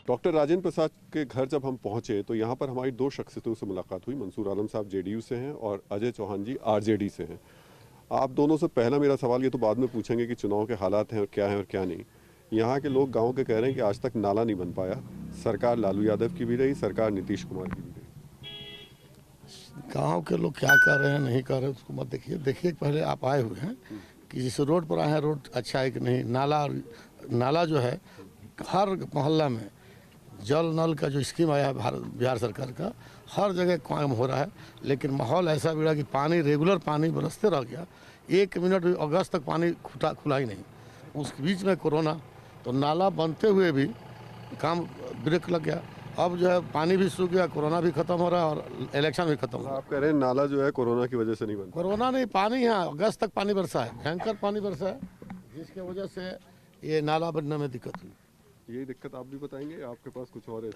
Doctor Rajendra Prasad के घर जब हम पहुंचे तो यहाँ पर हमारी दो शख्सियतों से मुलाकात हुई। मंसूर आलम साहब जेडीयू से हैं और अजय चौहान जी आरजेडी से हैं। आप दोनों से पहला मेरा सवाल ये तो बाद में पूछेंगे कि चुनाव के हालात हैं और क्या नहीं। यहाँ के लोग गाँव के कह रहे हैं कि आज तक नाला नहीं बन पाया। सरकार लालू यादव की भी रही, सरकार नीतीश कुमार की भी रही। गांव के लोग क्या कर रहे हैं नहीं कर रहे उसको मत देखिए पहले आप आए हुए हैं कि जिस रोड पर आए हैं रोड अच्छा है कि नहीं। नाला जो है हर मोहल्ला में जल नल का जो स्कीम आया है बिहार सरकार का, हर जगह काम हो रहा है। लेकिन माहौल ऐसा बिगड़ा कि पानी रेगुलर पानी बरसते रह गया। 1 मिनट अगस्त तक पानी खुला ही नहीं। उसके बीच में कोरोना, तो नाला बनते हुए भी काम ब्रेक लग गया। अब जो है पानी भी सूख गया, कोरोना भी खत्म हो रहा है और इलेक्शन भी खत्म हो रहा है। आप कह रहे हैं नाला जो है कोरोना की वजह से नहीं बन, कोरोना नहीं, पानी यहाँ अगस्त तक पानी बरसा है, भयंकर पानी बरसा है, जिसके वजह से ये नाला बनने में दिक्कत हुई। यही दिक्कत आप भी बताएंगे, आपके पास कुछ और है?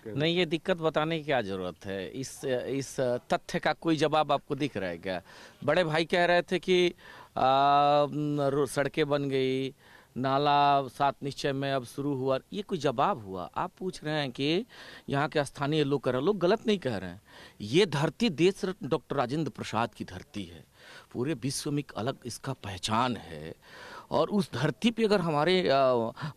नहीं, ये दिक्कत बताने की क्या जरूरत है। इस तथ्य का कोई जवाब आपको दिख रहा है क्या? बड़े भाई कह रहे थे कि सड़कें बन गई, नाला 7 निश्चय में अब शुरू हुआ। ये कोई जवाब हुआ? आप पूछ रहे हैं कि यहाँ के स्थानीय लोग कह रहे हैं। लोग गलत नहीं कह रहे हैं। ये धरती देश रत्न डॉक्टर राजेंद्र प्रसाद की धरती है। पूरे विश्व में एक अलग इसका पहचान है। और उस धरती पे अगर हमारे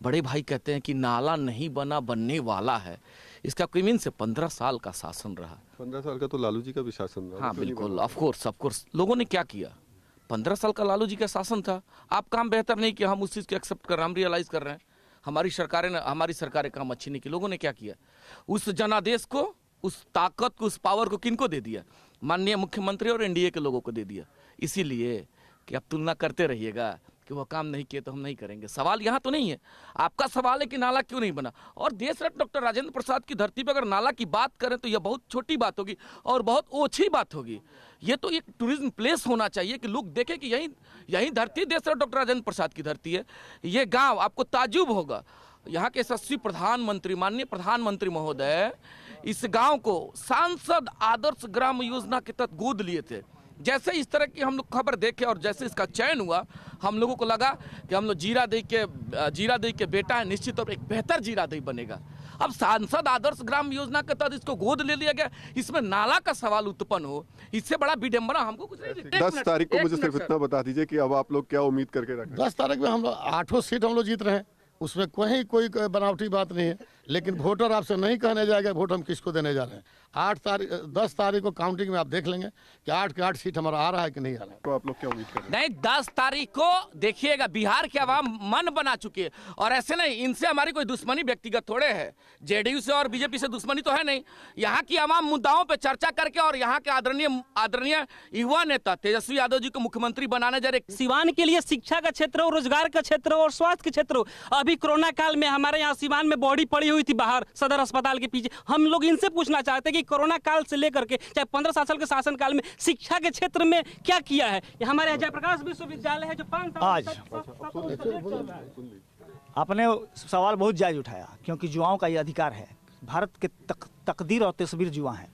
बड़े भाई कहते हैं कि नाला नहीं बना, बनने वाला है, इसका कोई मीन से 15 साल का शासन रहा। 15 साल का तो लालू जी का भी शासन रहा। हाँ बिल्कुल, ऑफ कोर्स। लोगों ने क्या किया? 15 साल का लालू जी का शासन था। आप काम बेहतर नहीं किया, हम उस चीज़ को एक्सेप्ट कर रहे हैं, हम रियलाइज कर रहे हैं। हमारी सरकारें काम अच्छी नहीं की। लोगों ने क्या किया? उस जनादेश को, उस ताकत को, उस पावर को किनको दे दिया? माननीय मुख्यमंत्री और एनडीए के लोगों को दे दिया। इसीलिए कि आप तुलना करते रहिएगा कि वो काम नहीं किए तो हम नहीं करेंगे। सवाल यहाँ तो नहीं है। आपका सवाल है कि नाला क्यों नहीं बना। और देश रत्न डॉक्टर राजेंद्र प्रसाद की धरती पर अगर नाला की बात करें तो यह बहुत छोटी बात होगी और बहुत ओछी बात होगी। ये तो एक टूरिज्म प्लेस होना चाहिए कि लोग देखें कि यही धरती देश रत्न डॉक्टर राजेंद्र प्रसाद की धरती है। ये गाँव आपको ताज्जुब होगा। यहाँ के यशस्वी प्रधानमंत्री, माननीय प्रधानमंत्री महोदय इस गाँव को सांसद आदर्श ग्राम योजना के तहत गोद लिए थे। जैसे इस तरह की हम लोग खबर देखे और जैसे इसका चयन हुआ, हम लोगों को लगा कि हम लोग जीरादेई के बेटा है, निश्चित तौर पर एक बेहतर जीरादेई बनेगा। अब सांसद आदर्श ग्राम योजना के तहत इसको गोद ले लिया गया। इसमें नाला का सवाल उत्पन्न हो, इससे बड़ा विडंबना हमको कुछ नहीं। 10 तारीख को मुझे सिर्फ इतना बता दीजिए कि अब आप लोग क्या उम्मीद करके रखें? 10 तारीख में हम लोग 8 सीट हम लोग जीत रहे हैं। उसमें कोई बनावटी बात नहीं है। लेकिन वोटर आपसे नहीं कहने जाएगा वोट हम किसको देने जा रहे हैं। 10 तारीख को काउंटिंग में आप देख लेंगे कि 8 के 8 सीट हमारा आ रहा है कि नहीं आ रहा है। तो आप लोग क्या उम्मीद कर रहे हैं? नहीं, 10 तारीख को देखिएगा, बिहार के आवाम मन बना चुके हैं। और ऐसे नहीं, इनसे हमारी कोई दुश्मनी व्यक्तिगत थोड़े है। जेडीयू से और बीजेपी से दुश्मनी तो है नहीं। यहाँ की आवाम मुद्दाओं पर चर्चा करके और यहाँ के आदरणीय युवा नेता तेजस्वी यादव जी को मुख्यमंत्री बनाने जा रहे। सिवान के लिए शिक्षा का क्षेत्र हो, रोजगार का क्षेत्र हो और स्वास्थ्य के क्षेत्र हो। अभी कोरोना काल में हमारे यहाँ सिवान में बॉडी पड़ी हुई थी बाहर सदर अस्पताल के पीछे। हम लोग इनसे पूछना चाहते हैं कि कोरोना काल से लेकर के चाहे 15 साल के शासन काल में शिक्षा के क्षेत्र में क्या किया है। हमारे जयप्रकाश विश्वविद्यालय है जो 5 साल आज आपने सवाल बहुत जायज उठाया, क्योंकि युवाओं का ये अधिकार है। भारत के तकदीर और तस्वीर युवा हैं।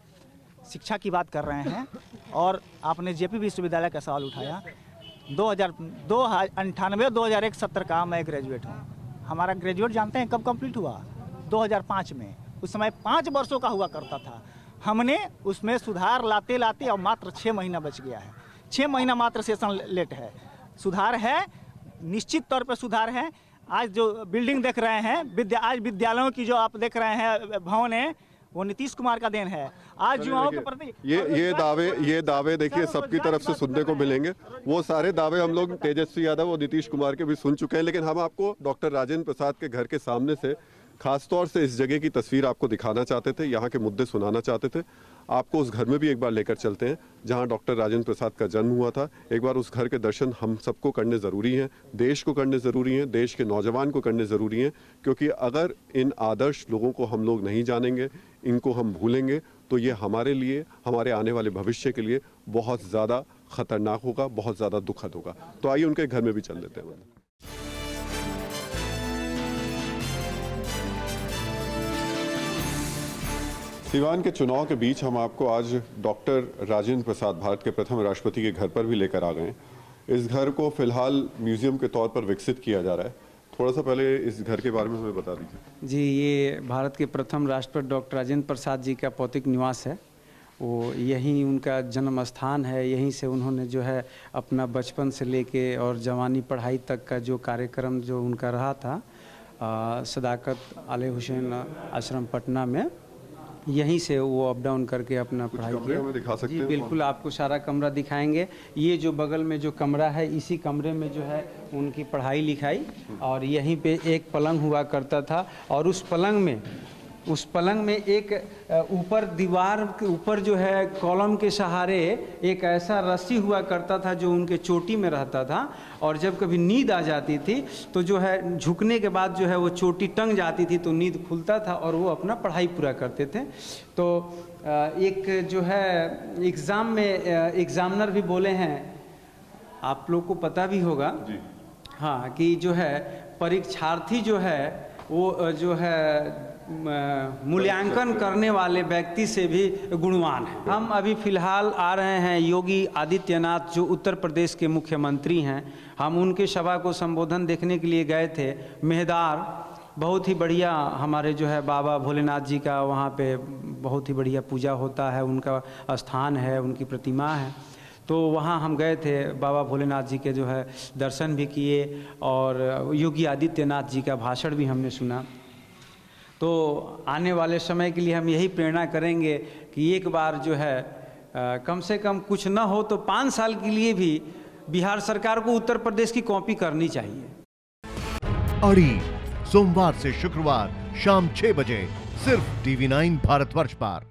शिक्षा की बात कर रहे हैं और आपने जेपी विश्वविद्यालय का सवाल उठाया। 2098-2001 सत्र का मैं ग्रेजुएट हूँ। हमारा ग्रेजुएट जानते हैं कब कंप्लीट हुआ? 2005 में। उस समय 5 वर्षों का हुआ करता था। हमने उसमें सुधार लाते और मात्र 6 महीना बच गया है। 6 महीना मात्र सेशन लेट है। सुधार है, निश्चित तौर पर सुधार है। आज जो बिल्डिंग देख रहे हैं, आज विद्यालयों की जो आप देख रहे हैं भवन है, वो नीतीश कुमार का देन है। आज युवाओं के प्रति ये दावे देखिए सबकी तरफ से सुनने को मिलेंगे। वो सारे दावे हम लोग तेजस्वी यादव और नीतीश कुमार के भी सुन चुके हैं। लेकिन हम आपको डॉक्टर राजेंद्र प्रसाद के घर के सामने से खासतौर से इस जगह की तस्वीर आपको दिखाना चाहते थे, यहाँ के मुद्दे सुनाना चाहते थे। आपको उस घर में भी एक बार लेकर चलते हैं जहाँ डॉक्टर राजेंद्र प्रसाद का जन्म हुआ था। एक बार उस घर के दर्शन हम सबको करने ज़रूरी हैं, देश को करने ज़रूरी हैं, देश के नौजवान को करने ज़रूरी हैं। क्योंकि अगर इन आदर्श लोगों को हम लोग नहीं जानेंगे, इनको हम भूलेंगे, तो ये हमारे लिए, हमारे आने वाले भविष्य के लिए बहुत ज़्यादा खतरनाक होगा, बहुत ज़्यादा दुखद होगा। तो आइए उनके घर में भी चल लेते हैं। सिवान के चुनाव के बीच हम आपको आज डॉक्टर राजेंद्र प्रसाद, भारत के प्रथम राष्ट्रपति के घर पर भी लेकर आ गए। इस घर को फिलहाल म्यूजियम के तौर पर विकसित किया जा रहा है। थोड़ा सा पहले इस घर के बारे में हमें बता दीजिए। जी, ये भारत के प्रथम राष्ट्रपति डॉक्टर राजेंद्र प्रसाद जी का पौतिक निवास है। वो यहीं उनका जन्म स्थान है। यहीं से उन्होंने जो है अपना बचपन से लेके और जवानी पढ़ाई तक का जो कार्यक्रम जो उनका रहा था सदाकत आले हुसैन आश्रम पटना में, यहीं से वो अप डाउन करके अपना पढ़ाई किया। हमें दिखा सकते जी हैं? बिल्कुल, आपको सारा कमरा दिखाएंगे। ये जो बगल में जो कमरा है, इसी कमरे में जो है उनकी पढ़ाई लिखाई, और यहीं पे एक पलंग हुआ करता था, और उस पलंग में एक ऊपर दीवार के ऊपर जो है कॉलम के सहारे एक ऐसा रस्सी हुआ करता था जो उनके चोटी में रहता था, और जब कभी नींद आ जाती थी तो जो है झुकने के बाद जो है वो चोटी टंग जाती थी तो नींद खुलता था और वो अपना पढ़ाई पूरा करते थे। तो एक जो है एग्ज़ाम में एग्ज़ामिनर भी बोले हैं, आप लोग को पता भी होगा जी। हाँ, कि जो है परीक्षार्थी जो है वो जो है मूल्यांकन करने वाले व्यक्ति से भी गुणवान है। हम अभी फ़िलहाल आ रहे हैं योगी आदित्यनाथ, जो उत्तर प्रदेश के मुख्यमंत्री हैं। हम उनके सभा को संबोधन देखने के लिए गए थे। मेहदार बहुत ही बढ़िया हमारे जो है बाबा भोलेनाथ जी का वहाँ पे बहुत ही बढ़िया पूजा होता है, उनका स्थान है, उनकी प्रतिमा है। तो वहाँ हम गए थे, बाबा भोलेनाथ जी के जो है दर्शन भी किए और योगी आदित्यनाथ जी का भाषण भी हमने सुना। तो आने वाले समय के लिए हम यही प्रेरणा करेंगे कि एक बार जो है कम से कम कुछ न हो तो 5 साल के लिए भी बिहार सरकार को उत्तर प्रदेश की कॉपी करनी चाहिए। अड़ी सोमवार से शुक्रवार शाम 6 बजे सिर्फ TV9 भारतवर्ष पर।